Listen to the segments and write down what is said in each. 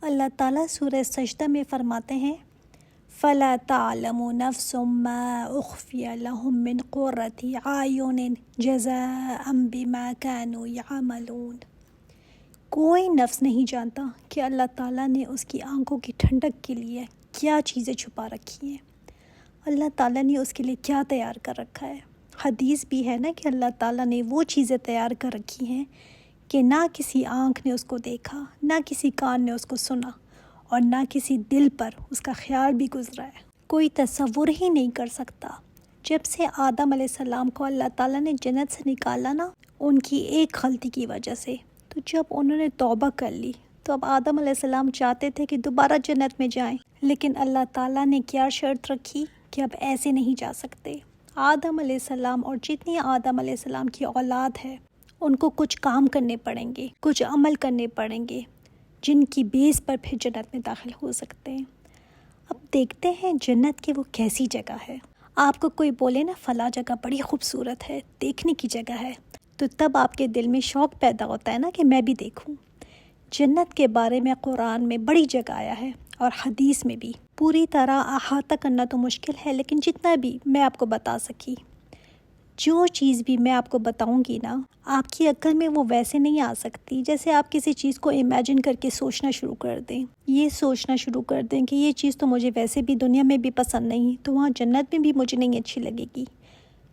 اللہ تعالیٰ سورہ سجدہ میں فرماتے ہیں فَلَا تَعْلَمُ نَفْسٌ مَّا أُخْفِيَ لَهُم مِّن قُرَّةِ أَعْيُنٍ جَزَاءً بِمَا كَانُوا يَعْمَلُونَ۔ کوئی نفس نہیں جانتا کہ اللہ تعالیٰ نے اس کی آنکھوں کی ٹھنڈک کے لیے کیا چیزیں چھپا رکھی ہیں، اللہ تعالیٰ نے اس کے لیے کیا تیار کر رکھا ہے۔ حدیث بھی ہے نا کہ اللہ تعالیٰ نے وہ چیزیں تیار کر رکھی ہیں کہ نہ کسی آنکھ نے اس کو دیکھا، نہ کسی کان نے اس کو سنا، اور نہ کسی دل پر اس کا خیال بھی گزرا ہے۔ کوئی تصور ہی نہیں کر سکتا۔ جب سے آدم علیہ السلام کو اللہ تعالیٰ نے جنت سے نکالا نا، ان کی ایک غلطی کی وجہ سے، تو جب انہوں نے توبہ کر لی تو اب آدم علیہ السلام چاہتے تھے کہ دوبارہ جنت میں جائیں، لیکن اللہ تعالیٰ نے کیا شرط رکھی کہ اب ایسے نہیں جا سکتے۔ آدم علیہ السلام اور جتنی آدم علیہ السلام کی اولاد ہے، ان کو کچھ کام کرنے پڑیں گے، کچھ عمل کرنے پڑیں گے، جن کی بیس پر پھر جنت میں داخل ہو سکتے ہیں۔ اب دیکھتے ہیں جنت کی وہ کیسی جگہ ہے۔ آپ کو کوئی بولے نا فلاں جگہ بڑی خوبصورت ہے، دیکھنے کی جگہ ہے، تو تب آپ کے دل میں شوق پیدا ہوتا ہے نا کہ میں بھی دیکھوں۔ جنت کے بارے میں قرآن میں بڑی جگہ آیا ہے اور حدیث میں بھی۔ پوری طرح احاطہ کرنا تو مشکل ہے، لیکن جتنا بھی میں آپ کو بتا سکی، جو چیز بھی میں آپ کو بتاؤں گی نا، آپ کی عقل میں وہ ویسے نہیں آ سکتی جیسے آپ کسی چیز کو امیجن کر کے سوچنا شروع کر دیں، یہ سوچنا شروع کر دیں کہ یہ چیز تو مجھے ویسے بھی دنیا میں بھی پسند نہیں، تو وہاں جنت میں بھی مجھے نہیں اچھی لگے گی۔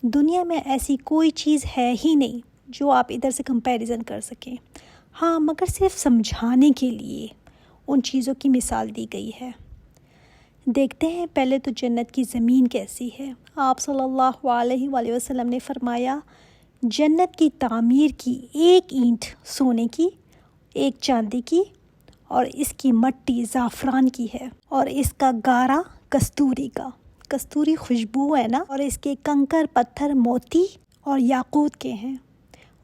دنیا میں ایسی کوئی چیز ہے ہی نہیں جو آپ ادھر سے کمپیریزن کر سکیں، ہاں مگر صرف سمجھانے کے لیے ان چیزوں کی مثال دی گئی ہے۔ دیکھتے ہیں پہلے تو جنت کی زمین کیسی ہے۔ آپ صلی اللہ علیہ وآلہ وسلم نے فرمایا جنت کی تعمیر کی ایک اینٹ سونے کی، ایک چاندی کی، اور اس کی مٹی زعفران کی ہے، اور اس کا گارا کستوری کا، کستوری خوشبو ہے نا، اور اس کے کنکر پتھر موتی اور یاقوت کے ہیں۔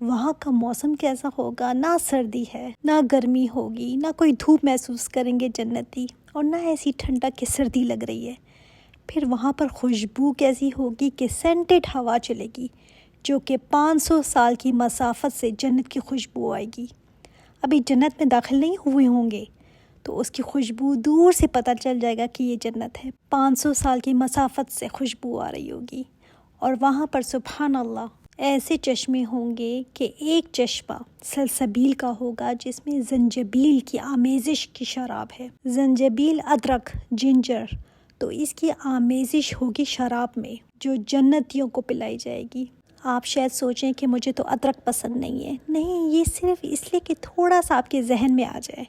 وہاں کا موسم کیسا ہوگا؟ نہ سردی ہے، نہ گرمی ہوگی، نہ کوئی دھوپ محسوس کریں گے جنتی، اور نہ ایسی ٹھنڈک کہ سردی لگ رہی ہے۔ پھر وہاں پر خوشبو کیسی ہوگی کہ سینٹڈ ہوا چلے گی، جو کہ 500 سال کی مسافت سے جنت کی خوشبو آئے گی۔ ابھی جنت میں داخل نہیں ہوئے ہوں گے تو اس کی خوشبو دور سے پتہ چل جائے گا کہ یہ جنت ہے۔ 500 سال کی مسافت سے خوشبو آ رہی ہوگی، اور وہاں پر سبحان اللہ ایسے چشمے ہوں گے کہ ایک چشمہ سلسبیل کا ہوگا جس میں زنجبیل کی آمیزش کی شراب ہے، زنجبیل، ادرک، جنجر، تو اس کی آمیزش ہوگی شراب میں جو جنتیوں کو پلائی جائے گی۔ آپ شاید سوچیں کہ مجھے تو ادرک پسند نہیں ہے، نہیں، یہ صرف اس لیے کہ تھوڑا سا آپ کے ذہن میں آ جائے،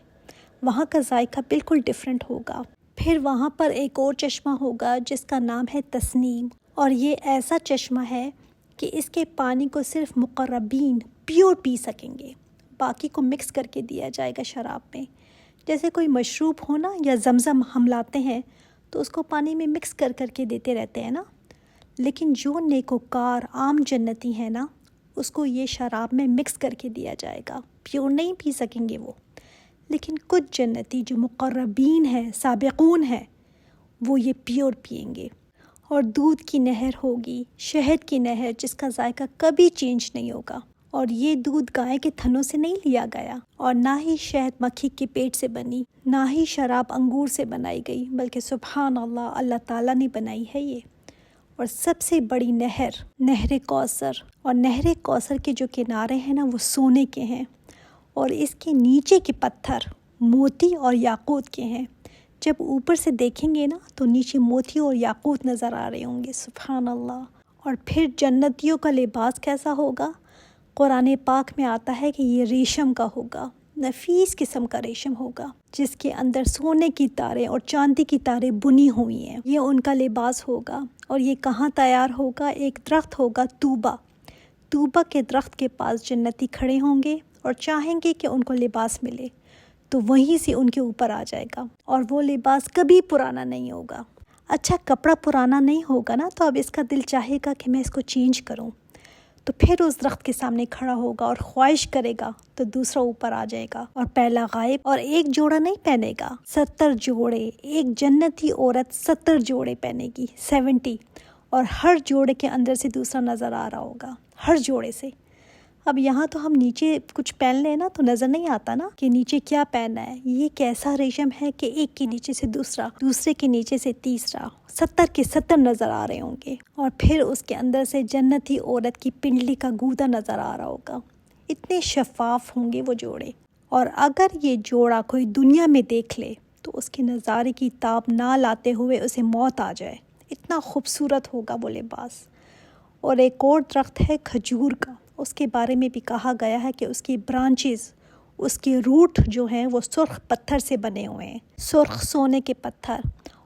وہاں کا ذائقہ بالکل ڈیفرنٹ ہوگا۔ پھر وہاں پر ایک اور چشمہ ہوگا جس کا نام ہے تسنیم، اور یہ ایسا چشمہ ہے کہ اس کے پانی کو صرف مقربین پیور پی سکیں گے، باقی کو مکس کر کے دیا جائے گا شراب میں۔ جیسے کوئی مشروب ہو نا، یا زمزم ہم لاتے ہیں تو اس کو پانی میں مکس کر کر کے دیتے رہتے ہیں نا، لیکن جو نیکوکار عام جنتی ہیں نا، اس کو یہ شراب میں مکس کر کے دیا جائے گا، پیور نہیں پی سکیں گے وہ۔ لیکن کچھ جنتی جو مقربین ہیں، سابقون ہیں، وہ یہ پیور پئیں گے۔ اور دودھ کی نہر ہوگی، شہد کی نہر جس کا ذائقہ کبھی چینج نہیں ہوگا، اور یہ دودھ گائے کے تھنوں سے نہیں لیا گیا، اور نہ ہی شہد مکھی کے پیٹ سے بنی، نہ ہی شراب انگور سے بنائی گئی، بلکہ سبحان اللہ اللہ تعالیٰ نے بنائی ہے یہ۔ اور سب سے بڑی نہر، نہر کوثر، اور نہر کوثر کے جو کنارے ہیں نا وہ سونے کے ہیں، اور اس کے نیچے کے پتھر موتی اور یاقوت کے ہیں۔ جب اوپر سے دیکھیں گے نا تو نیچے موتی اور یاقوت نظر آ رہے ہوں گے، سبحان اللہ۔ اور پھر جنتیوں کا لباس کیسا ہوگا؟ قرآن پاک میں آتا ہے کہ یہ ریشم کا ہوگا، نفیس قسم کا ریشم ہوگا، جس کے اندر سونے کی تاریں اور چاندی کی تاریں بنی ہوئی ہیں، یہ ان کا لباس ہوگا۔ اور یہ کہاں تیار ہوگا؟ ایک درخت ہوگا طوبہ، طوبہ کے درخت کے پاس جنتی کھڑے ہوں گے اور چاہیں گے کہ ان کو لباس ملے، تو وہیں سے ان کے اوپر آ جائے گا، اور وہ لباس کبھی پرانا نہیں ہوگا۔ اچھا، کپڑا پرانا نہیں ہوگا نا، تو اب اس کا دل چاہے گا کہ میں اس کو چینج کروں، تو پھر اس درخت کے سامنے کھڑا ہوگا اور خواہش کرے گا تو دوسرا اوپر آ جائے گا، اور پہلا غائب، اور ایک جوڑا نہیں پہنے گا، 70 جوڑے، ایک جنتی عورت 70 جوڑے پہنے گی، 70، اور ہر جوڑے کے اندر سے دوسرا نظر آ رہا ہوگا، ہر جوڑے سے۔ اب یہاں تو ہم نیچے کچھ پہن لیں نا تو نظر نہیں آتا نا کہ نیچے کیا پہنا ہے. یہ کیسا ریشم ہے کہ ایک کے نیچے سے دوسرا، دوسرے کے نیچے سے تیسرا، 70 کے 70 نظر آ رہے ہوں گے. اور پھر اس کے اندر سے جنتی عورت کی پنڈلی کا گودا نظر آ رہا ہوگا. اتنے شفاف ہوں گے وہ جوڑے. اور اگر یہ جوڑا کوئی دنیا میں دیکھ لے تو اس کے نظارے کی تاب نہ لاتے ہوئے اسے موت آ جائے. اتنا خوبصورت ہوگا وہ لباس. اور ایک اور درخت ہے کھجور کا، اس کے بارے میں بھی کہا گیا ہے کہ اس کی برانچز، اس کے روٹ جو ہیں وہ سرخ پتھر سے بنے ہوئے ہیں، سرخ سونے کے پتھر.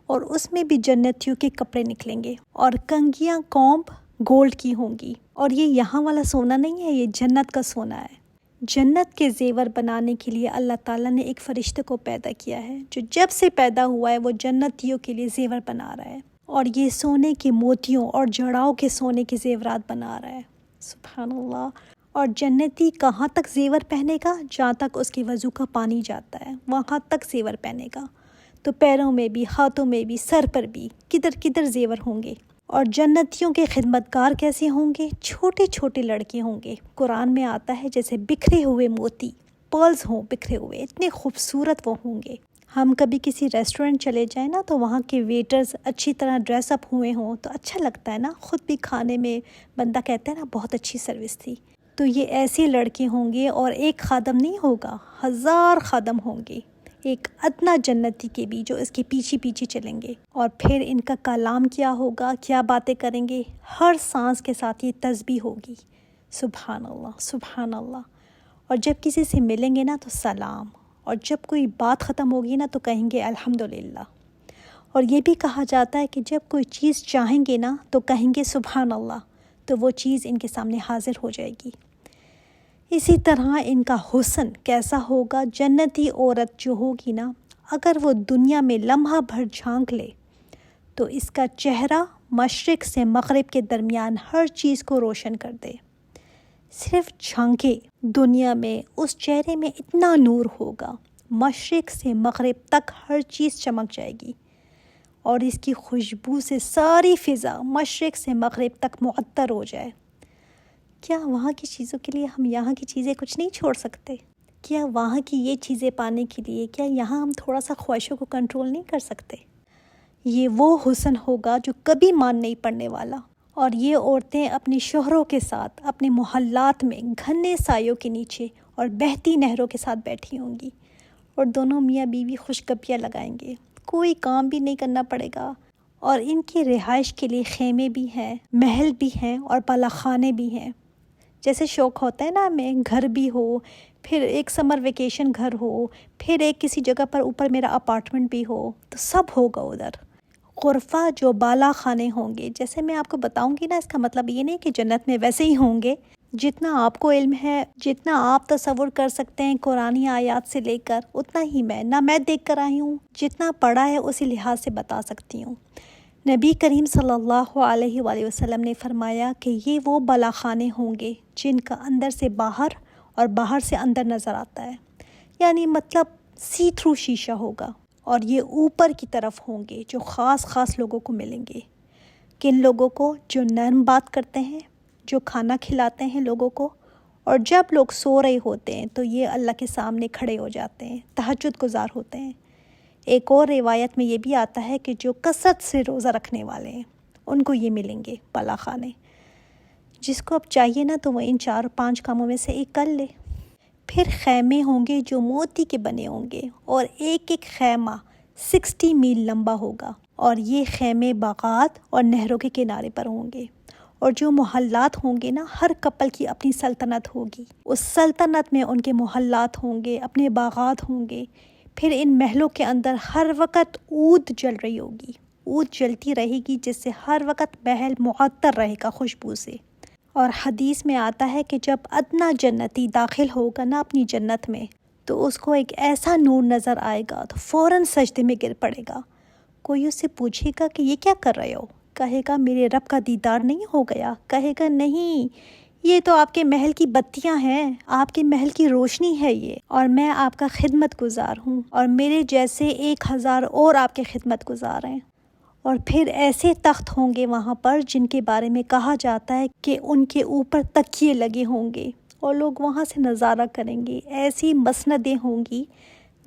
اور اس میں بھی جنتیوں کے کپڑے نکلیں گے اور کنگیاں کومب گولڈ کی ہوں گی. اور یہ یہاں والا سونا نہیں ہے، یہ جنت کا سونا ہے. جنت کے زیور بنانے کے لیے اللہ تعالیٰ نے ایک فرشتے کو پیدا کیا ہے جو جب سے پیدا ہوا ہے وہ جنتیوں کے لیے زیور بنا رہا ہے. اور یہ سونے کے موتیوں اور جڑاؤں کے سونے کے زیورات بنا رہا ہے. سبحان اللہ. اور جنتی کہاں تک زیور پہنے گا؟ جہاں تک اس کے وضو کا پانی جاتا ہے وہاں تک زیور پہنے گا. تو پیروں میں بھی، ہاتھوں میں بھی، سر پر بھی کدھر کدھر زیور ہوں گے. اور جنتیوں کے خدمتگار کیسے ہوں گے؟ چھوٹے چھوٹے لڑکے ہوں گے. قرآن میں آتا ہے جیسے بکھرے ہوئے موتی، پرلز ہوں بکھرے ہوئے، اتنے خوبصورت وہ ہوں گے. ہم کبھی کسی ریسٹورنٹ چلے جائیں نا تو وہاں کے ویٹرز اچھی طرح ڈریس اپ ہوئے ہوں تو اچھا لگتا ہے نا. خود بھی کھانے میں بندہ کہتا ہے نا بہت اچھی سروس تھی. تو یہ ایسے لڑکے ہوں گے اور ایک خادم نہیں ہوگا، 1000 خادم ہوں گے، ایک ادنا جنتی کے بھی جو اس کے پیچھے پیچھے چلیں گے. اور پھر ان کا کلام کیا ہوگا، کیا باتیں کریں گے؟ ہر سانس کے ساتھ یہ تسبیح ہوگی. سبحان اللہ سبحان اللہ. اور جب کسی سے ملیں گے نا تو سلام، اور جب کوئی بات ختم ہوگی نا تو کہیں گے الحمدللہ. اور یہ بھی کہا جاتا ہے کہ جب کوئی چیز چاہیں گے نا تو کہیں گے سبحان اللہ، تو وہ چیز ان کے سامنے حاضر ہو جائے گی. اسی طرح ان کا حسن کیسا ہوگا؟ جنتی عورت جو ہوگی نا، اگر وہ دنیا میں لمحہ بھر جھانک لے تو اس کا چہرہ مشرق سے مغرب کے درمیان ہر چیز کو روشن کر دے. صرف جھانکے دنیا میں اس چہرے میں اتنا نور ہوگا، مشرق سے مغرب تک ہر چیز چمک جائے گی. اور اس کی خوشبو سے ساری فضا مشرق سے مغرب تک معطر ہو جائے. کیا وہاں کی چیزوں کے لیے ہم یہاں کی چیزیں کچھ نہیں چھوڑ سکتے؟ کیا وہاں کی یہ چیزیں پانے کے لیے کیا یہاں ہم تھوڑا سا خواہشوں کو کنٹرول نہیں کر سکتے؟ یہ وہ حسن ہوگا جو کبھی مان نہیں پڑنے والا. اور یہ عورتیں اپنی شوہروں کے ساتھ اپنے محلات میں گھنے سایوں کے نیچے اور بہتی نہروں کے ساتھ بیٹھی ہوں گی. اور دونوں میاں بیوی خوشگپیاں لگائیں گے، کوئی کام بھی نہیں کرنا پڑے گا. اور ان کی رہائش کے لیے خیمے بھی ہیں، محل بھی ہیں اور بالا خانے بھی ہیں. جیسے شوق ہوتا ہے نا ہمیں گھر بھی ہو، پھر ایک سمر ویکیشن گھر ہو، پھر ایک کسی جگہ پر اوپر میرا اپارٹمنٹ بھی ہو، تو سب ہوگا ادھر. غرفہ جو بالا خانے ہوں گے، جیسے میں آپ کو بتاؤں گی نا، اس کا مطلب یہ نہیں کہ جنت میں ویسے ہی ہوں گے. جتنا آپ کو علم ہے، جتنا آپ تصور کر سکتے ہیں قرآنی آیات سے لے کر، اتنا ہی میں دیکھ کر آئی ہوں. جتنا پڑھا ہے اسی لحاظ سے بتا سکتی ہوں. نبی کریم صلی اللہ علیہ وآلہ وسلم نے فرمایا کہ یہ وہ بالا خانے ہوں گے جن کا اندر سے باہر اور باہر سے اندر نظر آتا ہے، یعنی مطلب سی تھرو شیشہ ہوگا. اور یہ اوپر کی طرف ہوں گے جو خاص لوگوں کو ملیں گے. کن لوگوں کو؟ جو نرم بات کرتے ہیں، جو کھانا کھلاتے ہیں لوگوں کو، اور جب لوگ سو رہے ہوتے ہیں تو یہ اللہ کے سامنے کھڑے ہو جاتے ہیں، تہجد گزار ہوتے ہیں. ایک اور روایت میں یہ بھی آتا ہے کہ جو کثرت سے روزہ رکھنے والے ہیں ان کو یہ ملیں گے بالا خانے. جس کو اب چاہیے نا تو وہ ان 4-5 کاموں میں سے ایک کر لے. پھر خیمے ہوں گے جو موتی کے بنے ہوں گے، اور ایک ایک خیمہ 60 میل لمبا ہوگا. اور یہ خیمے باغات اور نہروں کے کنارے پر ہوں گے. اور جو محلات ہوں گے نا، ہر کپل کی اپنی سلطنت ہوگی. اس سلطنت میں ان کے محلات ہوں گے، اپنے باغات ہوں گے. پھر ان محلوں کے اندر ہر وقت عود جل رہی ہوگی، عود جلتی رہے گی جس سے ہر وقت محل معطر رہے گا خوشبو سے. اور حدیث میں آتا ہے کہ جب ادنا جنتی داخل ہوگا نا اپنی جنت میں تو اس کو ایک ایسا نور نظر آئے گا تو فوراً سجدے میں گر پڑے گا. کوئی اس سے پوچھے گا کہ یہ کیا کر رہے ہو؟ کہے گا میرے رب کا دیدار نہیں ہو گیا؟ کہے گا نہیں، یہ تو آپ کے محل کی بتیاں ہیں، آپ کے محل کی روشنی ہے یہ، اور میں آپ کا خدمت گزار ہوں، اور میرے جیسے 1000 اور آپ کے خدمت گزار ہیں. اور پھر ایسے تخت ہوں گے وہاں پر جن کے بارے میں کہا جاتا ہے کہ ان کے اوپر تکیے لگے ہوں گے، اور لوگ وہاں سے نظارہ کریں گے. ایسی مسندیں ہوں گی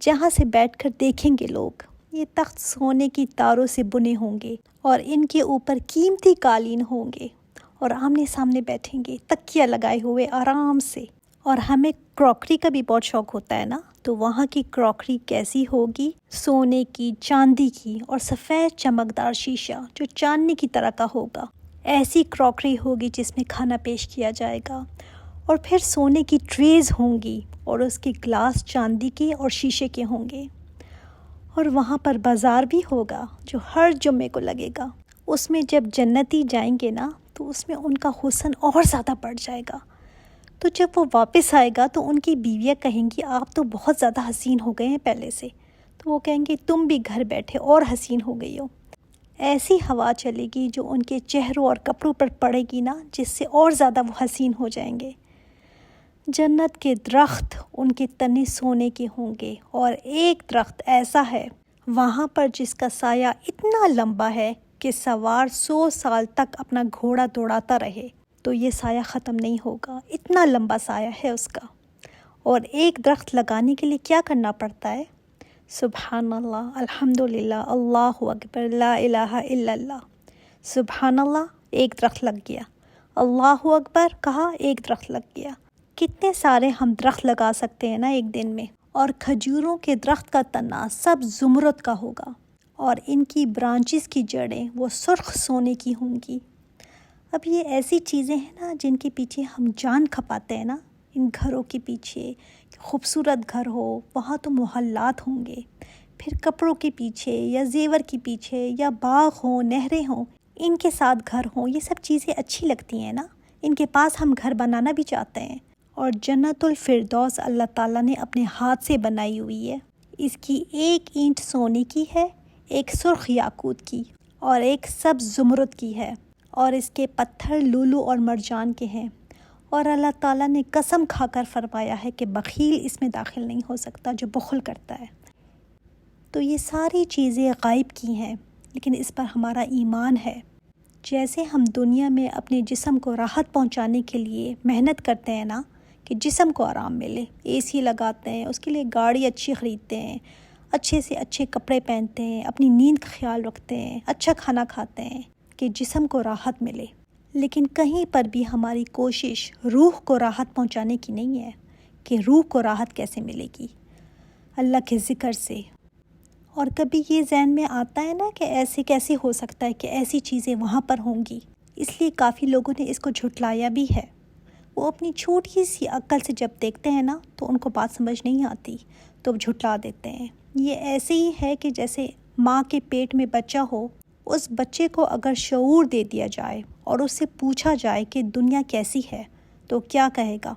جہاں سے بیٹھ کر دیکھیں گے لوگ. یہ تخت سونے کی تاروں سے بنے ہوں گے اور ان کے اوپر قیمتی قالین ہوں گے اور آمنے سامنے بیٹھیں گے تکیہ لگائے ہوئے آرام سے. اور ہمیں کراکری کا بھی بہت شوق ہوتا ہے نا، تو وہاں کی کراکری کیسی ہوگی؟ سونے کی، چاندی کی اور سفید چمکدار شیشہ جو چاندنی کی طرح کا ہوگا. ایسی کراکری ہوگی جس میں کھانا پیش کیا جائے گا. اور پھر سونے کی ٹریز ہوں گی اور اس کے گلاس چاندی کے اور شیشے کے ہوں گے. اور وہاں پر بازار بھی ہوگا جو ہر جمعے کو لگے گا. اس میں جب جنتی جائیں گے نا تو اس میں ان کا حسن اور زیادہ بڑھ جائے گا. تو جب وہ واپس آئے گا تو ان کی بیویاں کہیں گی آپ تو بہت زیادہ حسین ہو گئے ہیں پہلے سے. تو وہ کہیں گے تم بھی گھر بیٹھے اور حسین ہو گئی ہو. ایسی ہوا چلے گی جو ان کے چہروں اور کپڑوں پر پڑے گی نا، جس سے اور زیادہ وہ حسین ہو جائیں گے. جنت کے درخت ان کے تنے سونے کے ہوں گے اور ایک درخت ایسا ہے وہاں پر جس کا سایہ اتنا لمبا ہے کہ سوار 100 سال تک اپنا گھوڑا دوڑاتا رہے تو یہ سایہ ختم نہیں ہوگا. اتنا لمبا سایہ ہے اس کا. اور ایک درخت لگانے کے لیے کیا کرنا پڑتا ہے؟ سبحان اللہ، الحمدللہ، اللہ اکبر، لا الہ الا اللہ. سبحان اللہ، ایک درخت لگ گیا. اللہ اکبر کہا، ایک درخت لگ گیا. کتنے سارے ہم درخت لگا سکتے ہیں نا ایک دن میں. اور کھجوروں کے درخت کا تنا سب زمرد کا ہوگا اور ان کی برانچز کی جڑیں وہ سرخ سونے کی ہوں گی. اب یہ ایسی چیزیں ہیں نا جن کے پیچھے ہم جان کھپاتے ہیں نا. ان گھروں کے پیچھے خوبصورت گھر ہو وہاں تو محلات ہوں گے. پھر کپڑوں کے پیچھے یا زیور کے پیچھے یا باغ ہوں، نہریں ہوں، ان کے ساتھ گھر ہوں. یہ سب چیزیں اچھی لگتی ہیں نا. ان کے پاس ہم گھر بنانا بھی چاہتے ہیں. اور جنت الفردوس اللہ تعالیٰ نے اپنے ہاتھ سے بنائی ہوئی ہے. اس کی ایک اینٹ سونے کی ہے، ایک سرخ یاقوت کی اور ایک سبز زمرد کی ہے. اور اس کے پتھر لولو اور مرجان کے ہیں. اور اللہ تعالیٰ نے قسم کھا کر فرمایا ہے کہ بخیل اس میں داخل نہیں ہو سکتا جو بخل کرتا ہے. تو یہ ساری چیزیں غائب کی ہیں لیکن اس پر ہمارا ایمان ہے. جیسے ہم دنیا میں اپنے جسم کو راحت پہنچانے کے لیے محنت کرتے ہیں نا کہ جسم کو آرام ملے، اے سی لگاتے ہیں، اس کے لیے گاڑی اچھی خریدتے ہیں، اچھے سے اچھے کپڑے پہنتے ہیں، اپنی نیند کا خیال رکھتے ہیں، اچھا کھانا کھاتے ہیں کہ جسم کو راحت ملے. لیکن کہیں پر بھی ہماری کوشش روح کو راحت پہنچانے کی نہیں ہے کہ روح کو راحت کیسے ملے گی؟ اللہ کے ذکر سے. اور کبھی یہ ذہن میں آتا ہے نا کہ ایسے کیسے ہو سکتا ہے کہ ایسی چیزیں وہاں پر ہوں گی. اس لیے کافی لوگوں نے اس کو جھٹلایا بھی ہے. وہ اپنی چھوٹی سی عقل سے جب دیکھتے ہیں نا تو ان کو بات سمجھ نہیں آتی تو جھٹلا دیتے ہیں. یہ ایسے ہی ہے کہ جیسے ماں کے پیٹ میں بچہ ہو، اس بچے کو اگر شعور دے دیا جائے اور اس سے پوچھا جائے کہ دنیا کیسی ہے تو کیا کہے گا؟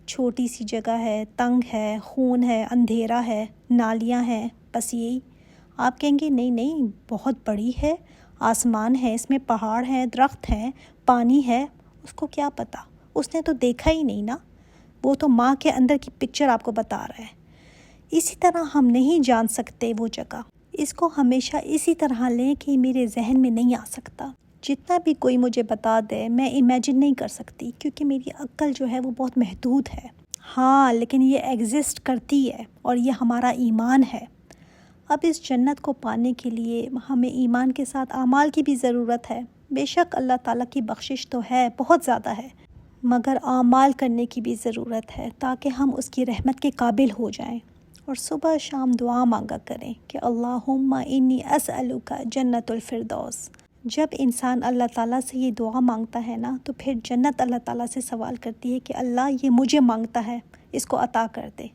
چھوٹی سی جگہ ہے، تنگ ہے، خون ہے، اندھیرا ہے، نالیاں ہیں، بس یہی. آپ کہیں گے نہیں نہیں بہت بڑی ہے، آسمان ہے، اس میں پہاڑ ہیں، درخت ہیں، پانی ہے. اس کو کیا پتہ؟ اس نے تو دیکھا ہی نہیں نا. وہ تو ماں کے اندر کی پکچر آپ کو بتا رہا ہے. اسی طرح ہم نہیں جان سکتے وہ جگہ. اس کو ہمیشہ اسی طرح لیں کہ میرے ذہن میں نہیں آ سکتا. جتنا بھی کوئی مجھے بتا دے میں امیجن نہیں کر سکتی کیونکہ میری عقل جو ہے وہ بہت محدود ہے. ہاں لیکن یہ ایگزسٹ کرتی ہے اور یہ ہمارا ایمان ہے. اب اس جنت کو پانے کے لیے ہمیں ایمان کے ساتھ اعمال کی بھی ضرورت ہے. بے شک اللہ تعالیٰ کی بخشش تو ہے، بہت زیادہ ہے، مگر اعمال کرنے کی بھی ضرورت ہے تاکہ ہم اس کی رحمت کے قابل ہو جائیں. اور صبح شام دعا مانگا کریں کہ اللہم انی اسألک جنت الفردوس. جب انسان اللہ تعالیٰ سے یہ دعا مانگتا ہے نا تو پھر جنت اللہ تعالیٰ سے سوال کرتی ہے کہ اللہ یہ مجھے مانگتا ہے، اس کو عطا کر دے.